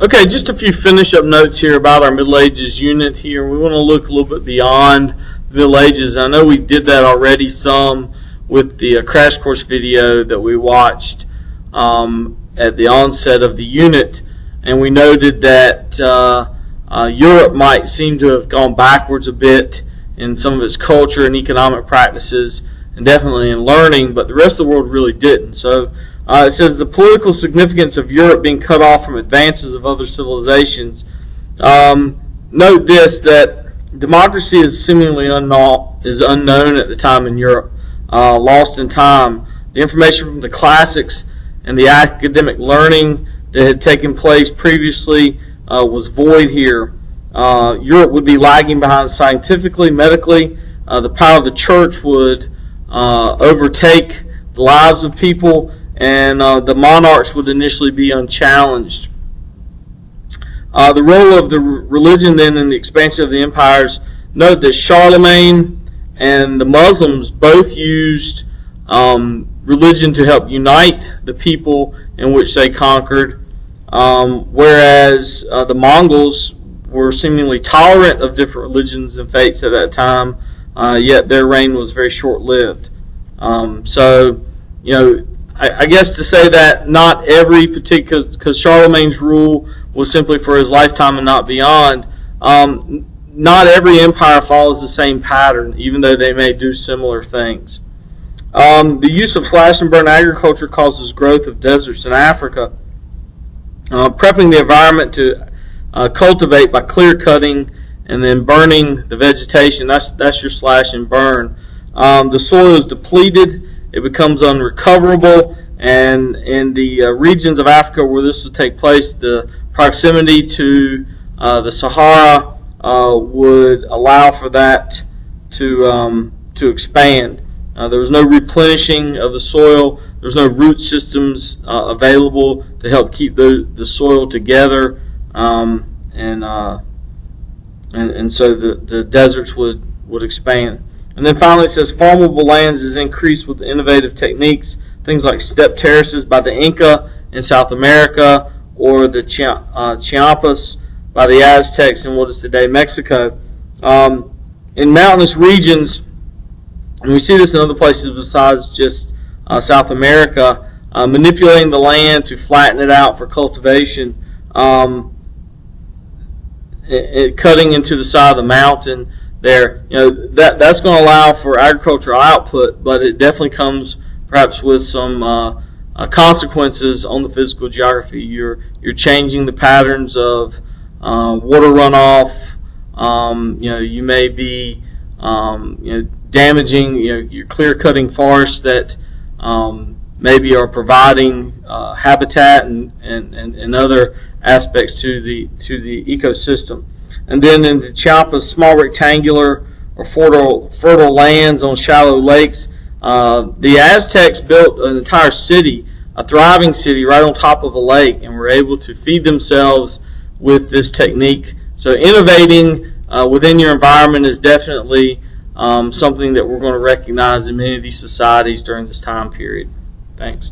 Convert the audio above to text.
Okay, just a few finish-up notes here about our Middle Ages unit here. We want to look a little bit beyond the Middle Ages. I know we did that already some with the crash course video that we watched at the onset of the unit, and we noted that Europe might seem to have gone backwards a bit in some of its culture and economic practices, and definitely in learning, but the rest of the world really didn't. So it says the political significance of Europe being cut off from advances of other civilizations. Note this, that democracy is seemingly unknown at the time in Europe, lost in time. The information from the classics and the academic learning that had taken place previously was void here. Europe would be lagging behind scientifically, medically. The power of the church would overtake the lives of people, and the monarchs would initially be unchallenged. The role of the religion then in the expansion of the empires, note that Charlemagne and the Muslims both used religion to help unite the people in which they conquered, whereas the Mongols were seemingly tolerant of different religions and faiths at that time, yet their reign was very short-lived. So, I guess to say that not every particular, because Charlemagne's rule was simply for his lifetime and not beyond, not every empire follows the same pattern, even though they may do similar things. The use of slash and burn agriculture causes growth of deserts in Africa. Prepping the environment to cultivate by clear cutting and then burning the vegetation, that's your slash and burn. The soil is depleted, it becomes unrecoverable, and in the regions of Africa where this would take place, the proximity to the Sahara would allow for that to expand. There was no replenishing of the soil. There was no root systems available to help keep the soil together, and so the deserts would expand. And then finally it says farmable lands is increased with innovative techniques, things like step terraces by the Inca in South America, or the Chiapas by the Aztecs in what is today Mexico. In mountainous regions, and we see this in other places besides just South America, manipulating the land to flatten it out for cultivation, cutting into the side of the mountain there, that's going to allow for agricultural output, but it definitely comes perhaps with some consequences on the physical geography. You're changing the patterns of water runoff. You may be damaging. You're clear cutting forests that maybe are providing habitat and other aspects to the ecosystem. And then in the Chiapas, small rectangular or fertile lands on shallow lakes. The Aztecs built an entire city, a thriving city, right on top of a lake, and were able to feed themselves with this technique. So innovating within your environment is definitely something that we're going to recognize in many of these societies during this time period. Thanks.